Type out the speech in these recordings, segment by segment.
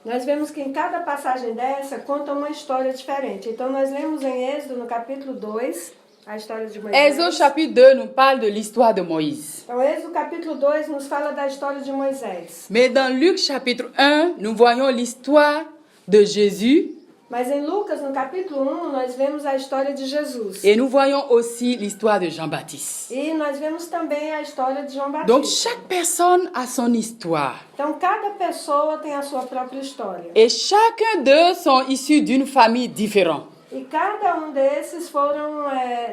Nós vemos que em cada passagem dessa conta uma história diferente. Então nós lemos em Êxodo, no capítulo 2, a história de Moisés. Exode chapitre 2 nous parle de l'histoire de Moïse. Então Êxodo capítulo 2 nos fala da história de Moisés. Mais dans Luc chapitre 1, nous voyons l'histoire de Jésus. Mas em Lucas, no capítulo 1, nós vemos a história de Jesus. Et nous voyons aussi l'histoire de Jean-Baptiste. E nós vemos também a história de João Donc Batista. chaque personne a son histoire. Então cada pessoa tem a sua própria história. Et chacun d'eux sont issus d'une famille différente. E cada desses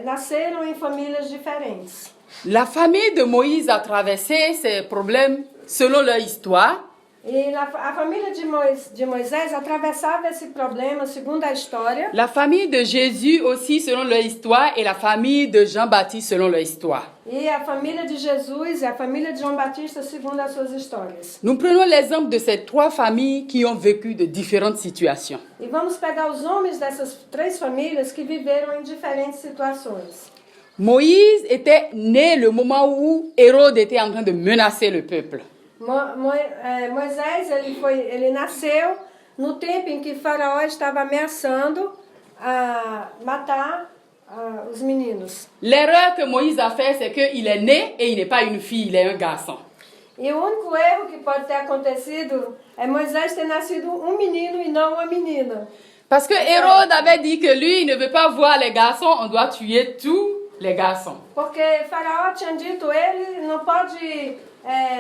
nasceram em famílias diferentes. La famille de Moïse a traversé ces problèmes selon leur histoire. E a família de Moisés atravessava esse problema segundo a história. La famille de Jésus aussi selon leur histoire et la famille de Jean-Baptiste selon leur histoire. E a família de Jesus e a família de João Batista segundo as suas histórias. Nous prenons l'exemple de ces trois familles qui ont vécu de différentes situations. E vamos pegar os nomes dessas três famílias que viveram em diferentes situações. Moïse était né le moment où Hérode était en train de menacer le peuple. Moisés ele nasceu no tempo em que Faraó estava ameaçando matar os meninos. L'erreur que Moïse a fait, c'est qu'il est né et il n'est pas une fille, il est un garçon. E o único erro que pode ter acontecido é Moisés ter nascido um menino e não uma menina. Parce que Hérode avait dit que lui, il ne veut pas voir les garçons, on doit tuer tous les garçons. Porque Faraó tinha dito, ele não pode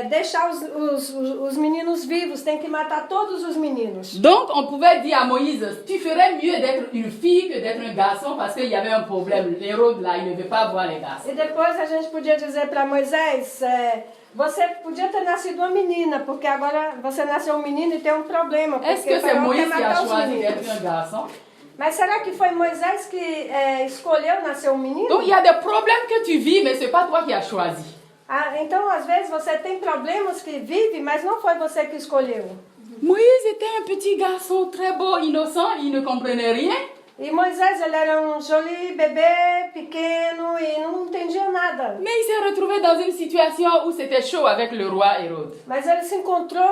deixar os meninos vivos, tem que matar todos os meninos. Donc, on pouvait dire à Moïse, tu ferais mieux d'être une fille que d'être un garçon parce qu'il y avait un problème. Hérode, là, il ne veut pas voir les garçons. E depois a gente podia dizer para Moisés, você podia ter nascido uma menina, porque agora você nasceu um menino e tem um problema. Est-ce que c'est Moïse qui a choisi d'être un garçon? Mas será que foi Moisés que escolheu nascer um menino? Donc, il y a des problèmes que tu vis, mais ce n'est pas toi qui as choisi. Então, às vezes, você tem problemas que vive, mas não foi você que escolheu. Moïse était un petit garçon très beau, innocent, il ne comprenait rien. E Moisés, ele era um joli bebê, pequeno, e não entendia nada. Mais il s'est retrouvé dans une situation où c'était chaud avec le roi Hérode. Mas ele se encontrou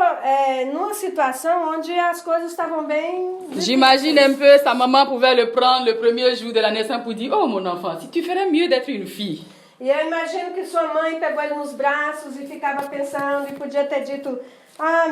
numa situação onde as coisas estavam bem difíceis. J'imagine un peu, sa maman pouvait le prendre le premier jour de la naissance pour dire, oh mon enfant, si tu ferais mieux d'être une fille. E eu imagino que sua mãe pegou ele nos braços e ficava pensando e podia ter dito,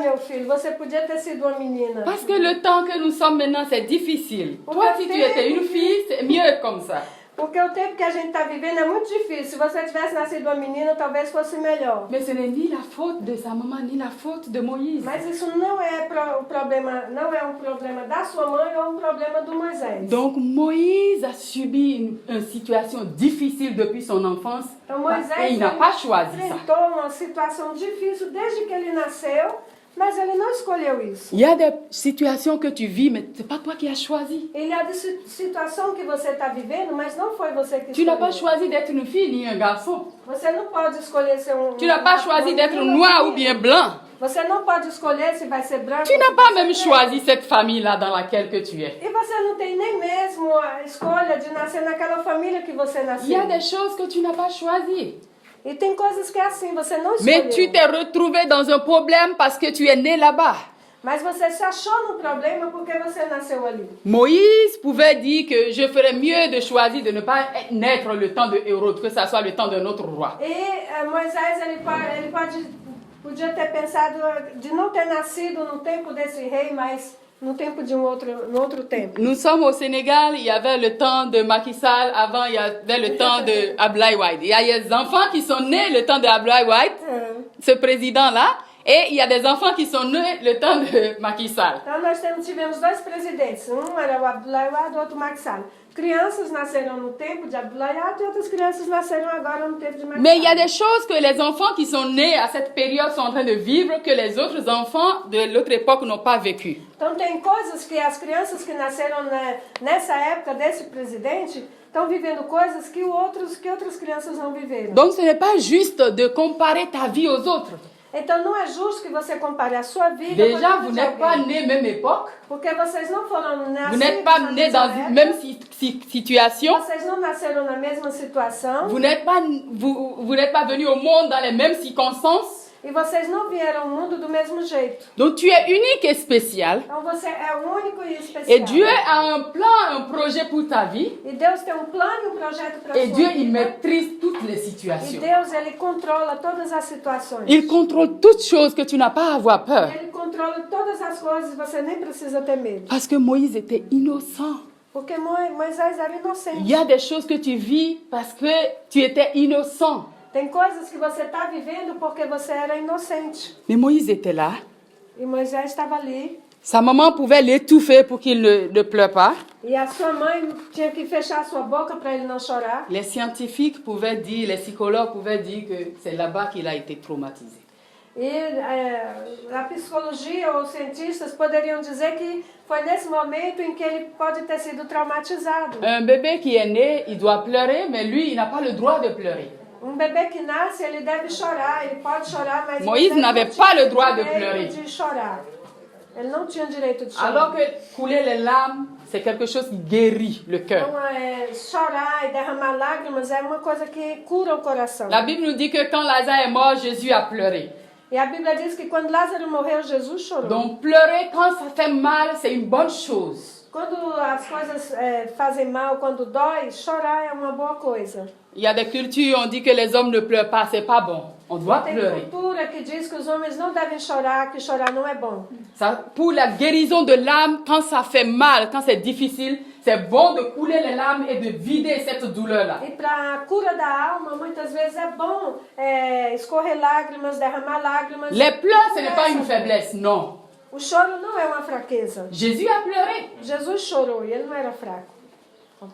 meu filho, você podia ter sido uma menina. Parce que le temps que nous sommes maintenant, c'est difficile. Toi, si tu étais une fille, c'est mieux comme ça. Porque o tempo que a gente está vivendo é muito difícil. Se você tivesse nascido uma menina, talvez fosse melhor. Mais ce n'est ni la faute de sa maman, ni la faute de Moïse. Mas isso não é o problema, não é um problema da sua mãe ou um problema do Moisés. Donc Moïse a subi une situation difficile depuis son enfance. Então Moisés et il n'a pas choisi ça. enfrentou uma situação difícil desde que ele nasceu. Mas ele não escolheu isso. Il y a des situations que tu vis, mais ce n'est pas toi qui as choisi. Il y a des situações que você está vivendo, mas não foi você que Tu escolheu. n'as pas choisi d'être une fille ni un garçon. Você não pode escolher ser Tu n'as pas choisi d'être noir ou bien blanc. Você não pode escolher se vai ser branco. Tu n'as pas même choisi cette famille-là dans laquelle que tu es. E você não tem nem mesmo a escolha de nascer naquela família que você nasceu. Il y a des choses que tu n'as pas choisies. E tem coisas que é assim, você não escolheu. Mais tu t'es retrouvé dans un problème parce que tu es né là-bas. Mas você se achou no problema porque você nasceu ali. Moïse pouvait dire que je ferais mieux de choisir de ne pas naître le temps de Hérode, que ça soit le temps d'un autre roi. E Moisés, podia ter pensado de não ter nascido no tempo desse rei, mas no tempo de no outro tempo. Nous sommes au Sénégal, il y avait le temps de Macky Sall, avant il y avait le temps de Abdoulaye Wade. Il y a des enfants qui sont nés le temps de Abdoulaye Wade, ce président-là, et il y a des enfants qui sont nés le temps de Macky Sall. Então nós tivemos dois presidentes, um era o Abdoulaye Wade, outro Macky Sall. Crianças nasceram no tempo de Abdoulaye Wade e outras crianças nasceram agora no tempo de Macky Sall. Mais il y a des choses que les enfants qui sont nés à cette période sont en train de vivre que les autres enfants de l'autre époque n'ont pas vécu. Então tem coisas que as crianças que nasceram nessa época desse presidente estão vivendo coisas que outras crianças não viveram. Donc ce n'est pas juste de comparer ta vie aux autres. Então não é justo que você compare a sua vida Déjà, com a vous de n'êtes pas alguém. nés même époque. Porque vocês não foram nascidos Vous n'êtes pas na nés mesma dans época. une même situation. Vocês não nasceram na mesma situação. Vous n'êtes pas venus au monde dans les mêmes circonstances. E vocês não vieram ao mundo do mesmo jeito. Donc tu es unique et spécial. Então você é único e especial. Et Dieu a un plan, un projet pour ta vie. E Deus tem um plano e um projeto para Et sua Dieu, vida. il maîtrise toutes les E situations. Deus, ele controla todas as situações. Il contrôle toutes choses que tu n'as pas à avoir peur. Ele controla todas as coisas e você nem precisa ter medo. Parce que Moïse était innocent. Porque Moisés era inocente. Il y a des choses que tu vis parce que tu étais innocent. Tem coisas que você está vivendo porque você era inocente. Mais Moïse était là. E Moisés estava ali. Sa maman pouvait l'étouffer pour qu'il ne pleure pas. E a sua mãe tinha que fechar a sua boca para ele não chorar. Les scientifiques pouvaient dire, les psychologues pouvaient dire que c'est là-bas qu'il a été traumatisé. E a psicologia ou os cientistas poderiam dizer que foi nesse momento em que ele pode ter sido traumatizado. Un bébé qui est né, il doit pleurer, mais lui, il n'a pas le droit de pleurer. Bebê que nasce, ele deve chorar, ele pode chorar, mas Moïse ele n'avait não pas tinha le droit de direito pleurer. de chorar. Ele não tinha direito de chorar. Alors que couler les larmes, c'est quelque chose qui guérit le cœur. Então, chorar e derramar lágrimas é uma coisa que cura o coração. La Bible nous dit que quand Lazare est mort, Jésus a pleuré. E a Bíblia diz que quando Lázaro morreu, Jesus chorou. Donc pleurer quand ça fait mal, c'est une bonne chose. Quando as coisas fazem mal, quando dói, chorar é uma boa coisa. Il y a des cultures, on dit que les hommes ne pleurent pas, c'est pas bon. On doit Tem pleurer. cultura que diz que os homens não devem chorar, que chorar não é bom. Ça, pour la guérison de l'âme, quand ça fait mal, quand c'est difficile, c'est bon de couler les larmes et de vider cette douleur-là. E para a cura da alma, muitas vezes é bom escorrer lágrimas, derramar lágrimas. Les pleurs, ce n'est pas une faiblesse, non. O choro não é uma fraqueza. Jésus a pleuré. Jesus chorou e ele não era fraco.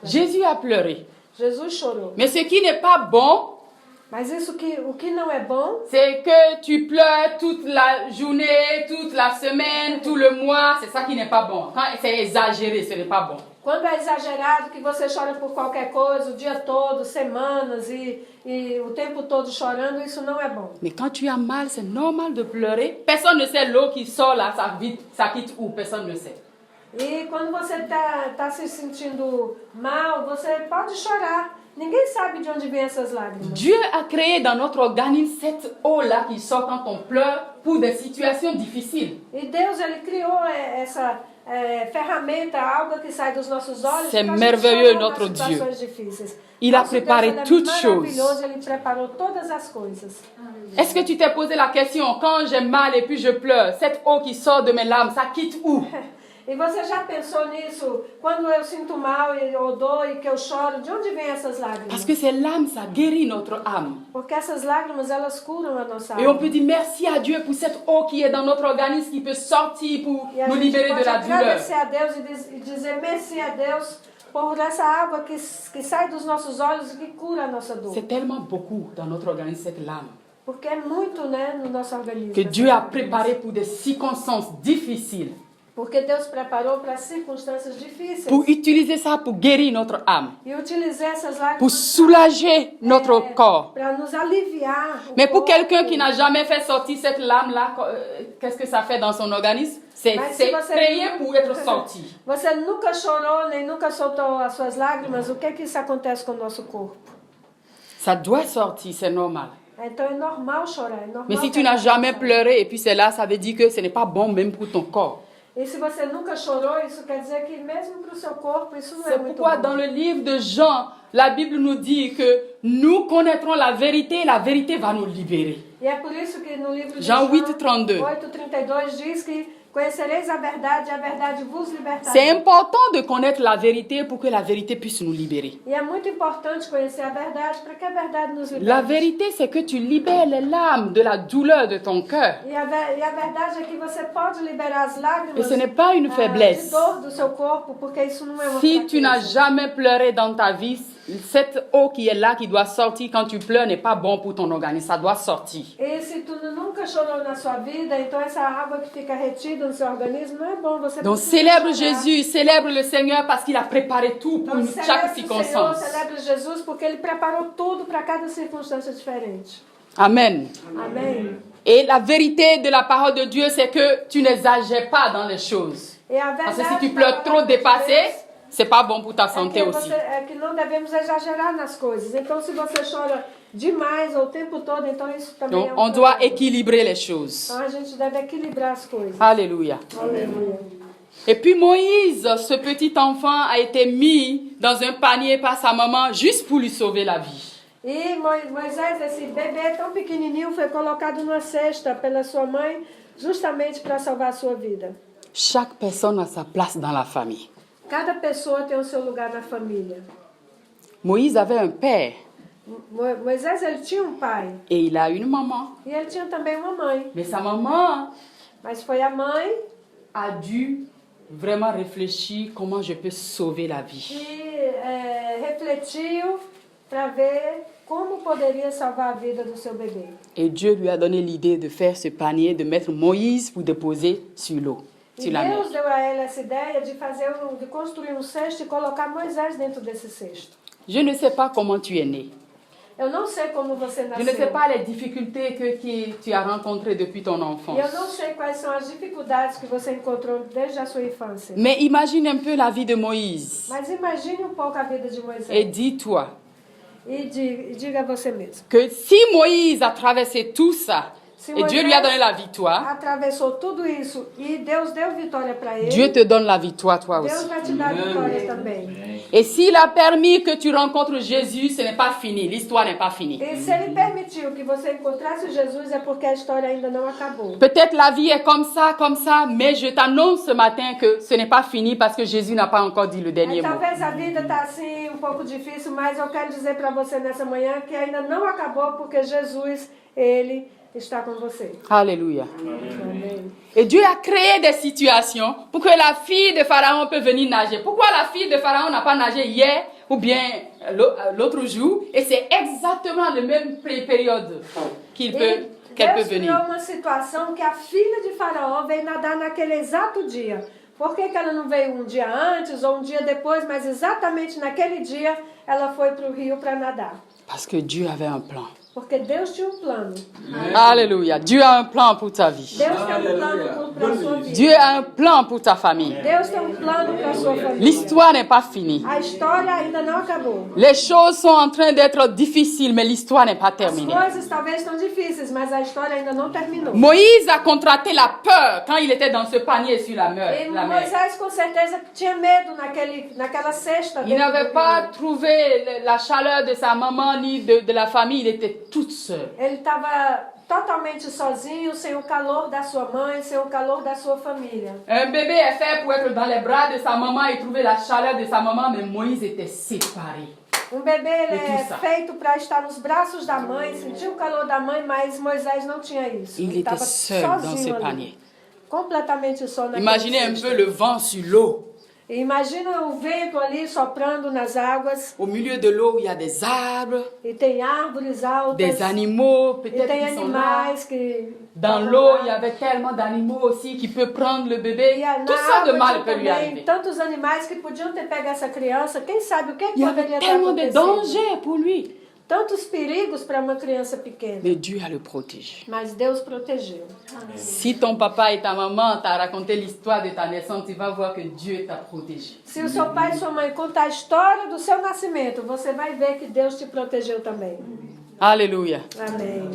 Jésus a pleuré. Jesus chorou. Mais ce qui n'est pas bon, Mas o que não é bom c'est que tu pleures toute la journée, toute la semaine, tout le mois. C'est ça qui n'est pas bon. Quand c'est exagéré, ce n'est pas bon. quando é exagerado, que você chora por qualquer coisa, o dia todo, semanas e o tempo todo chorando, isso não é bom. Mais quand tu as mal, c'est normal de pleurer. Personne ne sait l'eau qui sort là, ça quitte où, personne ne sait. E quando você tá se sentindo mal, você pode chorar. Ninguém sabe de onde vêm essas lágrimas. Dieu a créé dans notre organisme cette eau-là qui sort quand on pleure pour des situations difficiles. E Deus, ele criou essa ferramenta, algo que sai dos nossos olhos. C'est pra merveilleux, gente chorar notre nas Dieu. situações difíceis. Il a Nosso Deus, préparé ele é toutes choses. maravilhoso, ele preparou todas as coisas. Est-ce que tu t'es posé la question, quand j'ai mal et puis je pleure, cette eau qui sort de mes larmes, ça quitte où? E você já pensou nisso? Quando eu sinto mal e eu dou e que eu choro, de onde vêm essas lágrimas? Parce que ces larmes, ça guérit notre âme. Porque essas lágrimas, elas curam a nossa Et on alma. peut dire merci à Dieu pour cette eau qui est dans notre organisme, qui peut sortir pour E a nous gente libérer de pode la douleur. agradecer a Deus e dizer merci a Deus por essa água que sai dos nossos olhos e que cura a nossa dor. C'est tellement beaucoup dans notre organisme, cette larme, Porque é muito, né, no nosso organismo. que essa Dieu a lágrimas. préparé pour des circonstances difficiles, Porque Deus preparou para circunstâncias difíceis. pour utiliser ça pour guérir notre âme, E utilizar essas pour lágrimas soulager notre corps. para nos aliviar. o Mais pour corpo. quelqu'un qui n'a jamais fait sortir cette larme-là, qu'est-ce que ça fait dans son organisme? C'est Mas se você créé pour être sorti. Você nunca chorou, nem nunca soltou as suas lágrimas, o que isso acontece com o nosso corpo? Ça doit sortir, c'est normal. Então é normal chorar, é normal. Mais si tu ter n'as jamais chorar. pleuré et puis c'est là, ça veut dire que ce n'est pas bon même pour ton corps. E se você nunca chorou, isso quer dizer que mesmo para o seu corpo, isso não é C'est muito pourquoi bom. dans le livre de Jean, la Bible nous dit que nous connaîtrons la vérité et la vérité va nous libérer. E é por isso que no livro de Jean 8:32. 8:32 diz que conhecereis a verdade vos libertará. C'est important de connaître la vérité pour que la vérité puisse nous libérer. E é muito importante conhecer a verdade para que a verdade nos liberte. La vérité, c'est que tu libères les larmes de la douleur de ton cœur. E a verdade é que você pode liberar as lágrimas Et ce n'est pas une faiblesse. de dor do seu corpo, porque isso não é uma Si tu n'as fraqueza. jamais pleuré dans ta vie, cette eau qui est là, qui doit sortir quand tu pleures, n'est pas bon pour ton organisme. Ça doit sortir. E se tu nunca chorou na sua vida, então essa água que fica retida no seu organismo não é bom. Você Donc precisa célèbre chorar. Jésus, célèbre le Seigneur parce qu'il a préparé tout pour Então, chaque celebre o Senhor, circonstance. celebre Jesus, porque Ele preparou tudo para cada circunstância diferente. Amen. Amém? Et la vérité de la parole de Dieu, c'est que tu n'exagères pas dans les choses. E a Parce verdade que si tu da pleures trop palavra de dépassé, Deus c'est pas bon pour ta santé que aussi. é que não devemos exagerar nas coisas. Então, se você chora demais ou o tempo todo, então isso também Donc, é on doit problema. équilibrer les choses. Então, a gente deve equilibrar as coisas. Alléluia. Aleluia. Et puis Moïse, ce petit enfant, a été mis dans un panier par sa maman juste pour lui sauver la vie. E Moisés, esse bebê tão pequenininho, foi colocado numa cesta pela sua mãe, justamente para salvar a sua vida. Chaque personne a sa place dans la famille. Cada pessoa tem o seu lugar na família. Moïse avait un père Moisés, ele tinha um pai et il a une maman. e ele tinha também uma mãe. Mais sa maman Mas foi a mãe a dû vraiment réfléchir comment je peux sauver la vie. que refletiu para ver como poderia salvar a vida do seu bebê. Et Dieu lui a donné l'idée de faire ce panier, de mettre Moïse pour déposer sur l'eau, E sur la mer. Deus deu a ela essa ideia de construir um cesto e colocar Moisés dentro desse cesto. Je ne sais pas comment tu es né. Eu não sei como você Je nasceu. ne sais pas les difficultés que tu as rencontrées depuis ton E enfance. eu não sei quais são as dificuldades que você encontrou desde a sua infância. Mais imagine un peu la vie de Moïse. Mas imagine um pouco a vida de Et Moisés. dis-toi E diga a você mesmo. que si Moïse a traversé tout ça, Se et Dieu lui a donné la victoire, atravessou tudo isso e Deus deu vitória para ele, Dieu te donne la victoire toi Deus aussi. vai te dar vitória também. Et s'il a permis que tu rencontres Jésus, ce n'est pas fini. L'histoire n'est pas finie. E se ele permitiu que você encontrasse Jesus, é porque a história ainda não acabou. Peut-être la vie est comme ça, mais je t'annonce ce matin que ce n'est pas fini parce que Jésus n'a pas encore dit le dernier mot. Talvez a vida está assim um pouco difícil, mas eu quero dizer para você nessa manhã que ainda não acabou porque Jesus, ele está com você. Alléluia. Amém. Et Dieu a créé des situations pour que la fille de Pharaon peut venir nager. Pourquoi la fille de Pharaon n'a pas nagé hier ou bien l'autre jour? Et c'est exactement la même période qu'elle peut Deus venir. criou uma situação que a filha de Faraó veio nadar naquele exato dia. Por que ela não veio um dia antes ou um dia depois, mas exatamente naquele dia ela foi para o rio para nadar? Parce que Dieu avait un plan. Porque Deus tinha um plano. Alléluia. Dieu a un plan pour ta vie. Deus tem um plano para a sua vida. Dieu a un plan pour ta famille. Deus tem um plano para a sua família. L'histoire n'est pas finie. A história ainda não acabou. Les choses sont en train d'être difficiles, mais l'histoire n'est pas As terminée. coisas talvez estão difíceis, mas a história ainda não terminou. Moïse a contracté la peur quand il était dans ce panier sur la mer. E Moisés com certeza tinha medo naquela cesta. Il dentro n'avait do pas rio. trouvé la chaleur de sa maman ni de la famille, il était tout seul. Ele estava totalmente sozinho, sem o calor da sua mãe, sem o calor da sua família. Un bébé est fait pour être dans les bras de sa maman et trouver la chaleur de sa maman, mais Moïse était séparé. Bebê ele E é tudo feito para estar nos braços da mãe, sentir o calor da mãe, mas Moisés não tinha isso. Il Ele était estava seul dans ce sozinho ali, panier. completamente só naquele Imaginez un cesto. peu le vent sur l'eau. E imagina o vento ali soprando nas águas, Au milieu de l'eau, il y a des arbres, e tem árvores altas, des animaux, e peut-être tem qui sont là. animais que... Dans l'eau, il y avait tellement d'animaux aussi qui peuvent prendre le bébé. E na Tout ça de água mal tinha peut lui também arriver. tantos animais que podiam ter pego essa criança. Quem sabe o que Il y avait poderia ter tellement de acontecido? dangers pour lui. Tantos perigos para uma criança pequena. Mais Dieu a le protégé. Mas Deus protegeu. Si ton papa et ta maman t'ont raconté l'histoire de ta naissance, tu vas voir que Dieu t'a protégé. Se o seu pai e sua mãe contar a história do seu nascimento, você vai ver que Deus te protegeu também. Alléluia. Amém.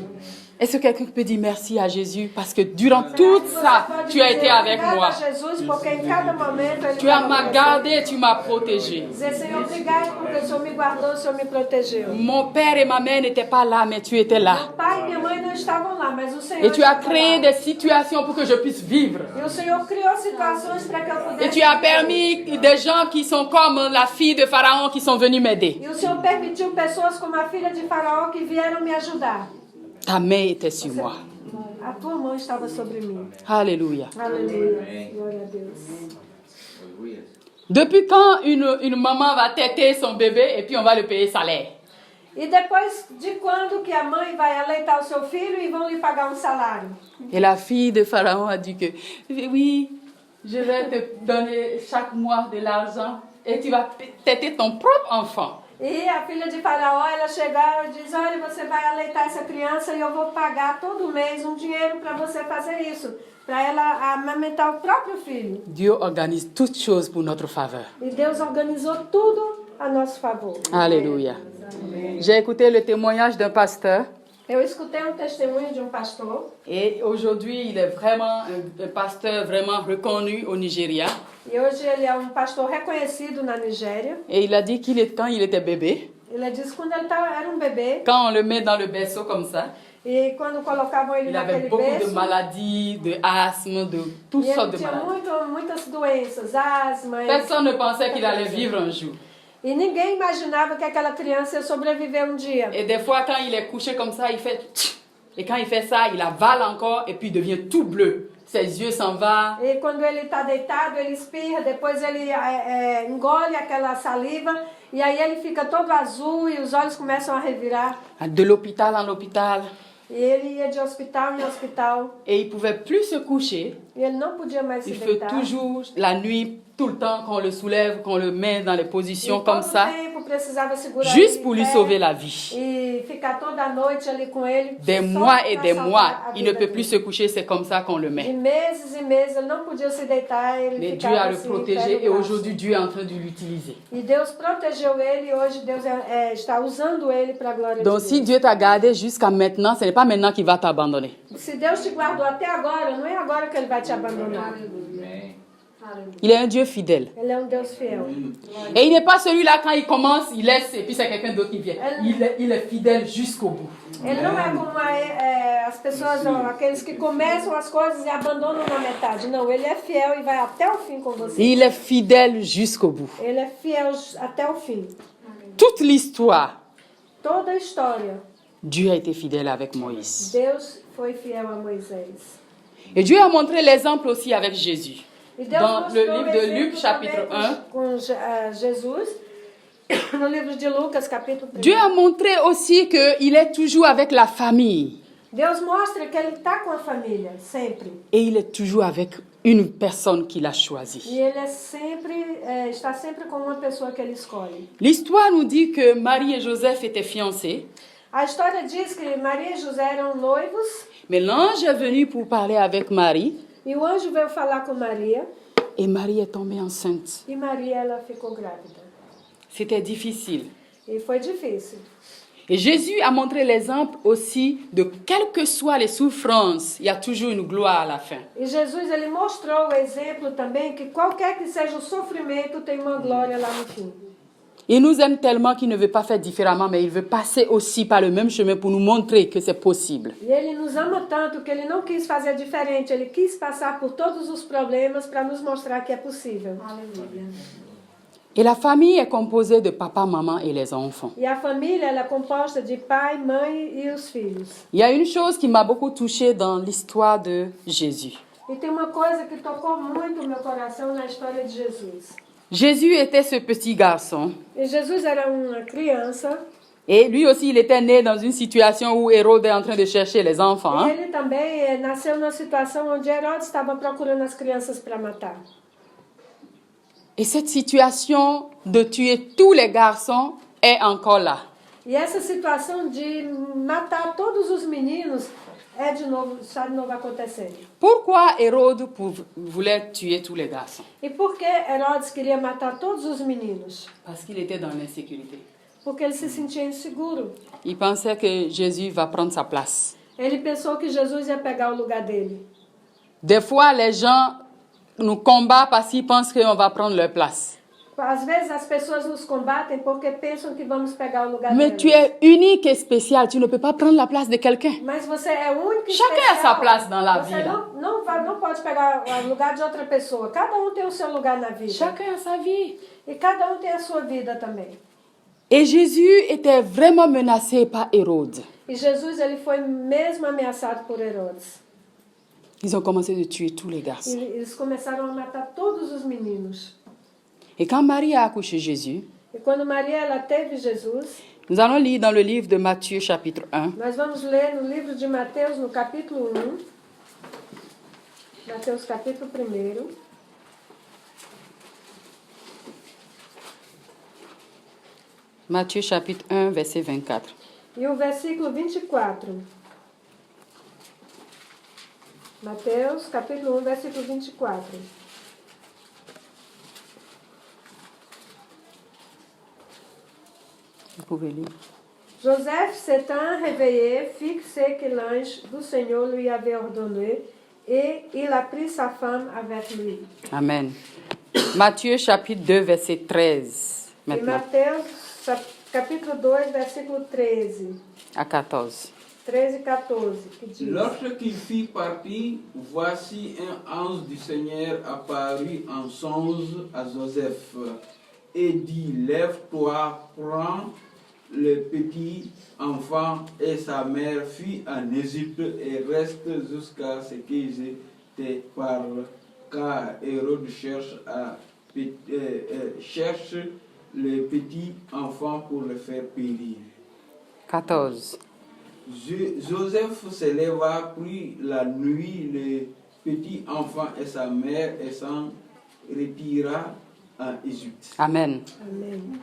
Est-ce que quelqu'un peut dire merci à Jésus? Parce que durant tout ça, tu as été avec moi. Obrigado a Jesus, porque em cada momento Ele Tu as estava m'a com você. gardé, tu m'as protégé. Dizer, Senhor, obrigado porque o Senhor me guardou, o Senhor me protegeu. Mon père et ma mère n'étaient pas là, mais tu étais là. Meu pai e minha mãe não estavam lá, mas o Senhor Et tu as estava créé lá. des situations pour que je puisse vivre. E o Senhor criou situações para que eu Et pudesse tu as viver. permis des gens qui sont comme la fille de Pharaon qui sont venus m'aider. E o Senhor permitiu pessoas como a filha de Faraó que vieram me ajudar. Ta main était sur moi. A tua mão estava sobre mim. Alléluia. Aleluia. Glória a Deus. Depuis quand une maman va téter son bébé et puis on va le payer salaire? E depois de quando que a mãe vai aleitar o seu filho e vão lhe pagar um salário? Et la fille de Pharaon a dit que oui, je vais te donner chaque mois de l'argent et tu vas téter ton propre enfant. E a filha de Faraó, ela chega e diz, olha, você vai aleitar essa criança e eu vou pagar todo mês um dinheiro para você fazer isso. para ela amamentar o próprio filho. Dieu organise toutes choses pour notre faveur. E Deus organizou tudo a nosso favor. Alléluia. J'ai écouté le témoignage d'un pasteur. Eu escutei um testemunho de um pastor. Et aujourd'hui, il est vraiment un pasteur vraiment reconnu au Nigeria. E hoje ele é um pastor reconhecido na Nigéria. Et il a dit quand il était bébé, Ele disse que quando ele era um bebê, quand on le met dans le berceau comme ça, e quando colocavam ele il avait naquele beaucoup de berço, maladies, de asthme, de toutes e ele sortes de tinha maladies. muitas doenças, asma. Personne ne pensait qu'il allait vivre un jour. E ninguém imaginava que aquela criança ia sobreviver um dia. Et des fois, quand il est couché comme ça, il fait... Et quand il fait ça, il avale encore et puis il devient tout bleu. Ses yeux s'en vont. E quando ele está deitado, ele espirra, depois ele engole aquela saliva, e aí ele fica todo azul e os olhos começam a revirar. De l'hôpital en hôpital. E ele ia de hospital em hospital. Et il ne pouvait plus se coucher. E ele não podia mais se Il fait deitar. toujours, la nuit, tout le temps, qu'on le soulève, qu'on le met dans les positions E comme todo ça, tempo precisava segurar juste ele pour em lui pé sauver la vie. E ficar toda noite ali com ele. Des só mois et pra des salvar mois, a il ne vida peut plus dele. se coucher, c'est comme ça qu'on le De met. meses e meses ele não podia se deitar, ele Mais Dieu ficava a le assim, protégé pé no et braço. aujourd'hui Dieu est en train de l'utiliser. E Deus protegeu ele e hoje Deus está usando ele para a glória Donc de si Deus. Dieu t'a gardé jusqu'à maintenant, ce n'est pas maintenant qu'il va t'abandonner. Se Deus te guardou até agora, não é agora que ele vai te abandonar. Il est un Dieu fidèle. Ele é um Deus fiel. Et il n'est pas celui-là, quand il commence, il laisse et puis c'est quelqu'un d'autre qui vient. Il est fidèle jusqu'au bout. Ele não é como as pessoas, aqueles que começam as coisas e abandonam na metade. Não, ele é fiel e vai até o fim com você. Il est fidèle jusqu'au bout. Ele é fiel até o fim. Toute l'histoire, Toda a história, Dieu a été fidèle avec Moïse. Deus foi fiel a Moisés. Et Dieu a montré l'exemple aussi avec Jésus. E Deus Dans mostrou le livre o de exemplo Luc, chapitre também 1, com Jesus. No livro de Lucas, capítulo 1. Dieu a montré aussi qu'il est toujours avec la famille. Deus mostra que ele está com a família, sempre. Et il est toujours avec une personne qu'il a choisie. E ele está sempre com uma pessoa que ele escolhe. L'histoire nous dit que Marie et Joseph étaient fiancés. A história diz que Maria e José eram noivos. Mais l'ange est venu pour parler avec Marie. E o anjo veio falar com Maria. Et Marie est tombée enceinte. E Maria, ela ficou grávida. C'était difficile. E foi difícil. Et Jésus a montré l'exemple aussi de quelles que soient les souffrances, il y a toujours une gloire à la fin. E Jesus, ele mostrou o exemplo também que qualquer que seja o sofrimento, tem uma glória lá no fim. Il nous aime tellement qu'il ne veut pas faire différemment, mais il veut passer aussi par le même chemin pour nous montrer que c'est possible. E ele nos ama tanto que ele não quis fazer diferente, ele quis passar por todos os problemas para nos mostrar que é possível. Aleluia. Et la famille est composée de papa, maman et les enfants. E a família, ela é composta de pai, mãe e os filhos. Il y a une chose qui m'a beaucoup touchée dans l'histoire de Jésus. E tem uma coisa que tocou muito o meu coração na história de Jesus. Jésus était ce petit garçon. E Jesus era uma criança. Et lui aussi, il était né dans une situation où Hérode est en train de chercher les enfants. E ele também nasceu numa situação onde Herodes estava procurando as crianças para matar. Et cette situation de tuer tous les garçons est encore là. E essa situação de matar todos os meninos está de novo acontecendo. Pourquoi Hérode voulait tuer tous les garçons? E por que Herodes queria matar todos os meninos? Parce qu'il était dans l'insécurité. Porque ele se sentia inseguro. Il pensait que Jésus va prendre sa place. Ele pensou que Jesus ia pegar o lugar dele. Des fois, les gens nous combattent parce qu'ils pensent qu'on va prendre leur place. Às vezes as pessoas nos combatem porque pensam que vamos pegar o lugar Mais deles. tu es unique et spécial. Tu ne peux pas prendre la place de quelqu'un. Mas você é único e Chacun especial. a sa place dans la Você vie, là. não pode pegar o lugar de outra pessoa. Cada um tem o seu lugar na vida. Chacun a sa vie. E cada um tem a sua vida também. Et Jésus était vraiment menacé par Hérode. E Jesus, ele foi mesmo ameaçado por Herodes. Ils ont commencé de tuer tous les garçons. E eles começaram a matar todos os meninos. Et quand Marie a accouché Jésus, E quando Maria, ela teve Jesus, nous allons lire dans le livre de Matthieu chapitre 1. nós vamos ler no livro de Mateus, no capítulo 1. Mateus, capítulo 1. Matthieu chapitre 1, verset 24. E o versículo 24. Mateus, capítulo 1, versículo 24. Vous pouvez lire. Joseph s'étant réveillé, fit ce que l'ange du Seigneur lui avait ordonné, et il a pris sa femme avec lui. Amen. Matthieu chapitre 2, verset 13. E Maintenant, Mateus, capítulo 2, versículo 13. à 14. 13 e 14, que diz: Lorsqu'il fit partir, voici un ange du Seigneur apparut en songe à Joseph et dit, lève-toi, prends le petit enfant et sa mère, fuis en Égypte et reste jusqu'à ce que je te parle, car Hérode cherche le petit enfant pour le faire périr. 14. Joseph se leva, prit la nuit le petit enfant et sa mère et s'en retira en Égypte. Amen. Amém.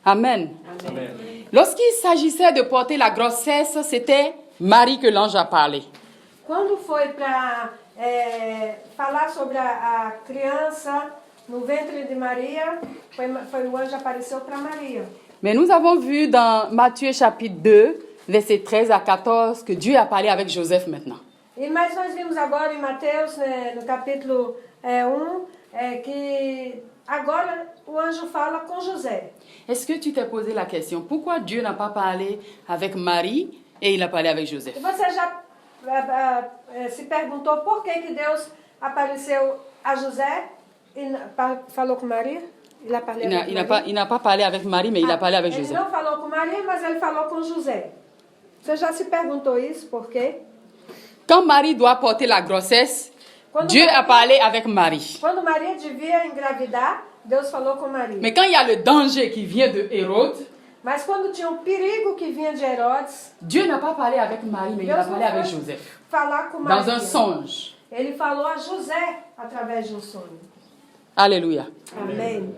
Amen. Amém. Lorsqu'il s'agissait de porter la grossesse, c'était Marie que l'ange a parlé. Quando foi para falar sobre a criança no ventre de Maria, foi o anjo apareceu para Maria. Mais nous avons vu dans Matthieu chapitre 2, verset 13 à 14, que Dieu a parlé avec Joseph maintenant. Mas nós vimos agora em Mateus, né, no capítulo 1, que agora o anjo fala com José. Est-ce que tu t'es posé la question, pourquoi Dieu n'a pas parlé avec Marie et il a parlé avec Joseph? E você já se perguntou por que Deus apareceu a José e falou com Maria? Il a parlé avec Maria? Il n'a pas parlé avec Marie, mais il a parlé avec Ele Joseph. não falou com Maria, mas ele falou com José. Você já se perguntou isso? Por quê? Quand Marie doit porter la grossesse, Dieu a parlé avec Marie. Quando Maria devia engravidar, Deus falou com Maria. Mais quand il y a le danger qui vient de Hérode, Mas quando tinha um perigo que vinha de Herodes, Dieu n'a pas parlé avec Marie, mais il a Deus parlé não avec foi Joseph. falar com Maria. Dans un songe. Ele falou a José através de um sonho. Alléluia. Amém.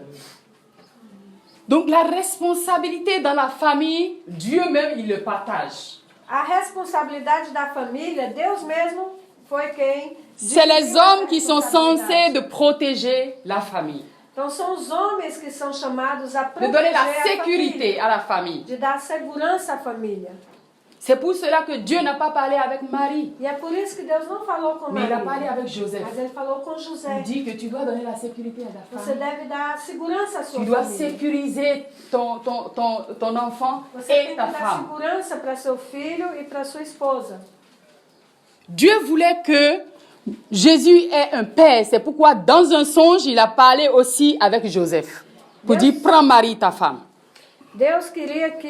Donc la responsabilité dans la famille, Dieu même, il le partage. A responsabilidade da família, Deus mesmo foi quem... C'est les dividiu a hommes qui sont censés responsabilidade. de protéger la famille, Então são os homens que são chamados a de proteger donner la a sécurité família, à la famille. de dar segurança à família. C'est pour cela que Dieu n'a pas parlé avec Marie, E é por isso que Deus não falou com mais il a parlé Maria, avec Joseph. mas ele falou com José. Il dit que tu dois donner la sécurité à ta Você famille. deve dar segurança à sua Tu dois família. sécuriser ton enfant Você tem et que ta dar femme. segurança para seu filho e para sua esposa. Dieu voulait que Jésus ait un père. C'est pourquoi dans un songe, il a parlé aussi avec Joseph. Pour dire, prends Marie, ta femme. Deus queria que...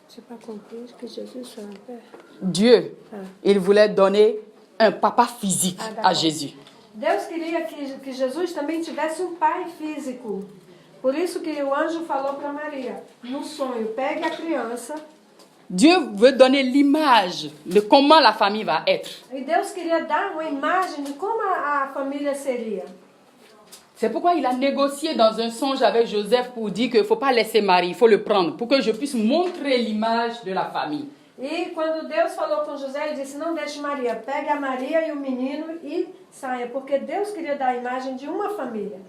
C'est pas compris que Jesus soit un père. Dieu, il voulait donner un papa physique d'accord. à Jésus. Deus queria que Jesus também tivesse um pai físico. Por isso que o anjo falou para Maria, no sonho, pegue a criança. Dieu veut donner l'image de comment la famille va être. E Deus queria dar uma imagem de como a família seria. C'est pourquoi il a négocié dans un songe avec Joseph pour dire qu'il ne faut pas laisser Marie, il faut le prendre pour que je puisse montrer l'image de la famille. E quando Deus falou com José, ele disse, não deixe Maria, pegue a Maria e o menino e saia. Porque Deus queria dar a imagem de uma família.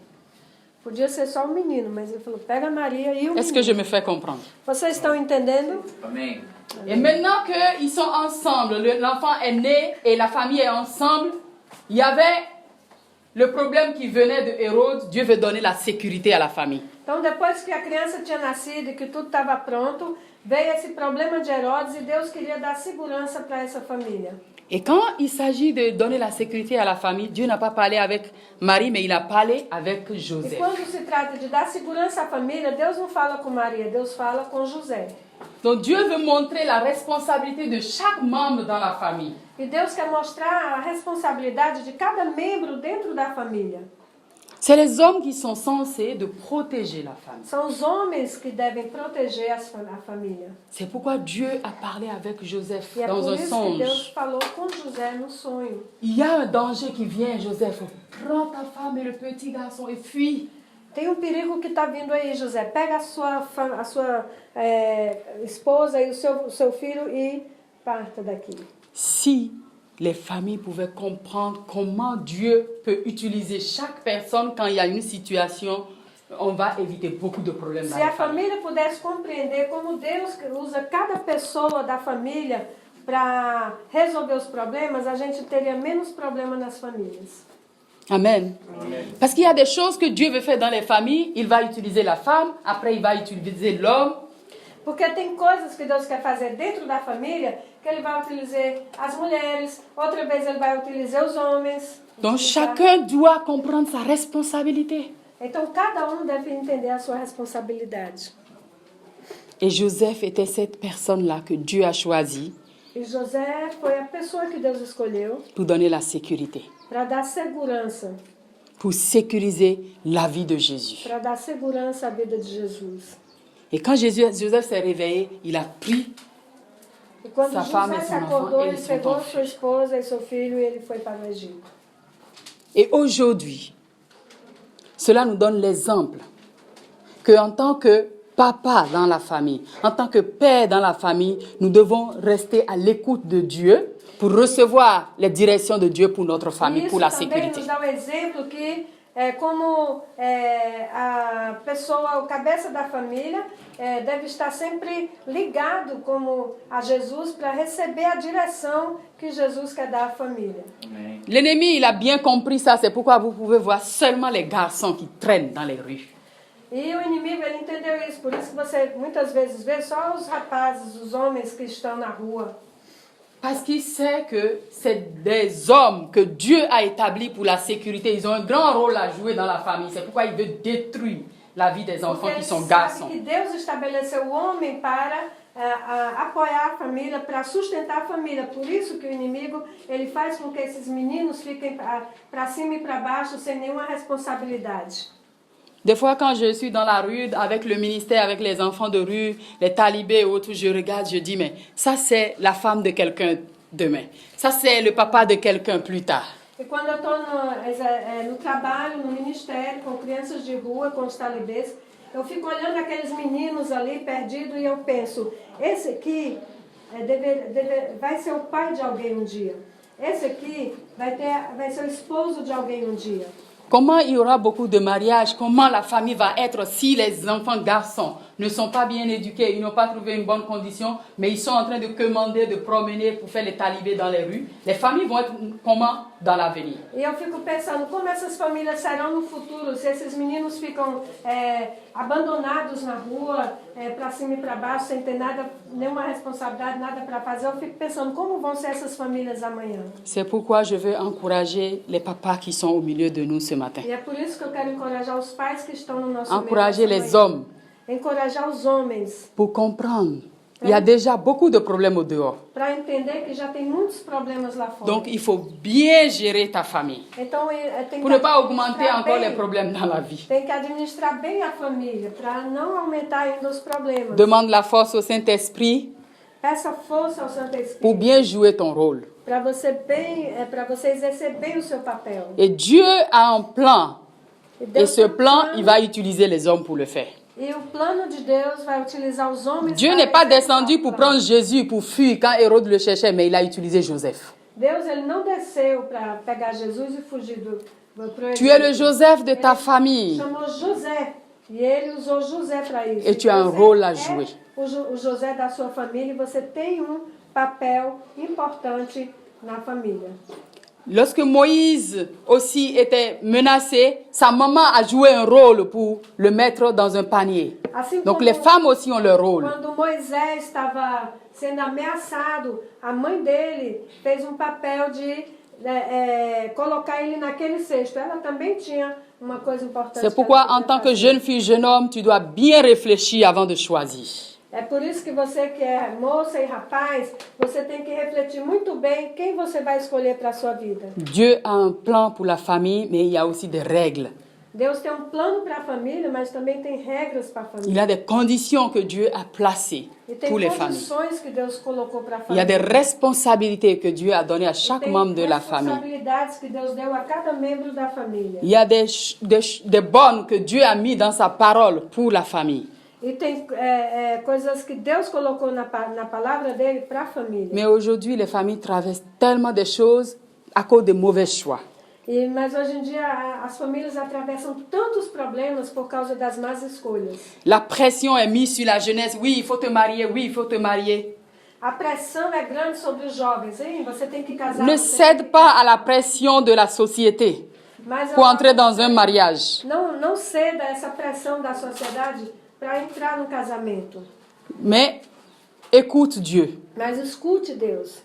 Podia ser só um menino, mas ele falou, pega a Maria e o Est-ce que menino. je me fais comprendre? Vocês estão entendendo? Amen. Et maintenant qu'ils sont ensemble, l'enfant est né et la famille est ensemble, il y avait le problème qui venait de Hérode. Dieu veut donner la sécurité à la famille. Então, depois que a criança tinha nascido e que tudo estava pronto, veio esse problema de Herodes e Deus queria dar segurança para essa família. Et quand il s'agit de donner la sécurité à la famille, Dieu n'a pas parlé avec Marie, mais il a parlé avec E Joseph. quando se trata de dar segurança à família, Deus não fala com Maria, Deus fala com José. Donc Dieu veut montrer la responsabilité de chaque membre dans la famille. E Deus quer mostrar a responsabilidade de cada membro dentro da família. C'est les hommes qui sont censés de protéger la famille. São os homens que devem proteger a família. C'est pourquoi Dieu a parlé avec Joseph E é dans por un isso que Deus songe. falou com José no sonho. Il y a un danger qui vient, Joseph. Prends ta femme et le petit garçon et fuis. Tem um perigo que está vindo aí, José. Pega a sua esposa e o seu filho e parta daqui. Si les familles pouvaient comprendre comment Dieu peut utiliser chaque personne quand il y a une situation, on va éviter beaucoup de problèmes dans Se la a famille. família pudesse compreender como Deus usa cada pessoa da família para resolver os problemas, a gente teria menos problema nas famílias. Amen. Parce qu'il y a des choses que Dieu veut faire dans les familles, il va utiliser la femme, après il va utiliser l'homme. Porque tem coisas que Deus quer fazer dentro da família que Ele vai utilizar as mulheres, outra vez Ele vai utilizar os homens. Donc chacun doit comprendre sa responsabilité. Então cada um deve entender a sua responsabilidade. Et Joseph était cette personne-là que Dieu a choisie E José foi a pessoa que Deus escolheu pour donner la sécurité, para dar segurança, pour sécuriser la vie de Jésus. para dar segurança à vida de Jesus. Et quand Joseph s'est réveillé, il a pris E quando Sa femme José et se son acordou, enfant, ele eles pegou sont sua esposa e seu filho e ele foi para o Egito. Et aujourd'hui, cela nous donne l'exemple qu'en tant que papa dans la famille, en tant que père dans la famille, nous devons rester à l'écoute de Dieu pour recevoir les directions de Dieu pour notre famille, Isso pour la também sécurité. nos dá o exemplo que a pessoa, o cabeça da família, deve estar sempre ligado como a Jesus para receber a direção que Jesus quer dar à família. L'ennemi, il a bien compris ça, c'est pourquoi vous pouvez voir seulement les garçons qui traînent dans les rues. E o inimigo, ele entendeu isso, por isso que você muitas vezes vê só os rapazes, os homens que estão na rua. Parce qu'il sait que c'est des hommes que Dieu a établis pour la sécurité. Ils ont un grand rôle à jouer dans la famille. C'est pourquoi il veut détruire la vie des enfants Porque qui ele sont sabe garçons. que Deus estabeleceu o homem para apoiar a família, para sustentar a família. Por isso que o inimigo, ele faz com que esses meninos fiquem para cima e para baixo sem nenhuma responsabilidade. Des fois, quand je suis dans la rue avec le ministère, avec les enfants de rue, les talibés et autres, je regarde, je dis, mais ça, c'est la femme de quelqu'un demain. Ça, c'est le papa de quelqu'un plus tard. E quando eu estou no trabalho, no ministério, com crianças de rua, com os talibês, eu fico olhando aqueles meninos ali perdidos e eu penso, esse aqui vai ser o pai de alguém um dia. Esse aqui vai ser o esposo de alguém um dia. Comment il y aura beaucoup de mariages? Comment la famille va être si les enfants garçons ne sont pas bien éduqués, ils n'ont pas trouvé une bonne condition, mais ils sont en train de commander, de promener pour faire les talibés dans les rues? Les familles vont être comment dans l'avenir? E eu fico pensando como essas famílias serão no futuro, se esses meninos ficam abandonados na rua, para cima e para baixo, sem ter nada, nenhuma responsabilidade, nada para fazer. Eu fico pensando como vão ser essas famílias amanhã. C'est pourquoi je veux encourager les papas qui sont au milieu de nous ce matin. E é por isso que eu quero encorajar os pais que estão no nosso Encourager meio les nessa manhã. hommes Encorajar os homens pour comprendre. Il y a déjà beaucoup de problèmes au dehors. para entender que já tem muitos problemas lá fora. Donc, il faut bien gérer ta famille Então, tem pour que ne pas augmenter administrar encore bem, les problèmes dans la vie. tem que administrar bem a família para não aumentar ainda os problemas. Demande la force au Saint-Esprit Peça força ao Santo Espírito pour bien jouer ton rôle. para você exercer bem o seu papel. Et Dieu a un plan. E Et Deus ce tem um plan, plano, il va utiliser les hommes pour le faire. e o plano de Deus vai utilizar os homens. Dieu para n'est pas executar descendu o pour plano. prendre Jésus pour fuir quand Hérode le cherchait, mais il a utilisé Joseph. Deus, ele não desceu para pegar Jesus e fugir pro Tu es le Egito. Joseph de ta Ele famille. chamou José e ele usou José para isso. Et tu as un Você rôle à é jouer. O José da sua família e você tem um papel importante na família. Lorsque Moïse aussi était menacé, sa maman a joué un rôle pour le mettre dans un panier. Assim Donc como les femmes aussi ont leur rôle. quando Moisés estava sendo ameaçado, a mãe dele fez um papel de colocar ele naquele cesto. Ela também tinha uma coisa importante. C'est que pourquoi ela en podia tant que fazer. jeune fille, jeune homme, tu dois bien réfléchir avant de choisir. É por isso que você que é moça e rapaz, você tem que refletir muito bem quem você vai escolher para a sua vida. Dieu a un plan pour la famille, mais il y a aussi des règles. Deus tem um plano para a família, mas também tem regras para a Il y família. a des conditions que Dieu a placées E tem pour les familles. condições que Deus colocou para a Il y a des família. responsabilités que Dieu a données à chaque Tem membre de la famille. responsabilidades que Deus deu a cada membro da família. Il y a des bonnes que Dieu a mis dans sa parole pour la famille. E tem coisas que Deus colocou na palavra dele para a família. Mais aujourd'hui, les familles traversent tellement de choses à cause de mauvais choix. Mas hoje em dia as famílias atravessam tantos problemas por causa das más escolhas. La pression est mise sur la jeunesse. Oui, il faut te marier. Oui, il faut te marier. A pressão é grande sobre os jovens, hein? Você tem que casar. Ne cède pas à la pression de la société pour entrer dans un mariage. Não ceda a essa pressão da sociedade para entrar no casamento. Mais écoute Dieu. Mas escute Deus.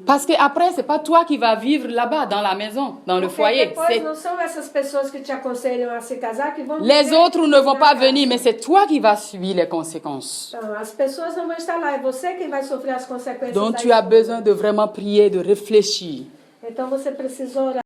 Parce qu'après, ce n'est pas toi qui vas vivre là-bas, dans la maison, dans le foyer. Depois não são essas pessoas que te aconselham a se casar que vão Les autres ne vont pas venir, mais c'est toi qui vas subir les conséquences. Então, as pessoas não vão estar lá, é você quem vai sofrer as consequências. Donc da tu as escolha. besoin de vraiment prier, de réfléchir. Então você precisa orar.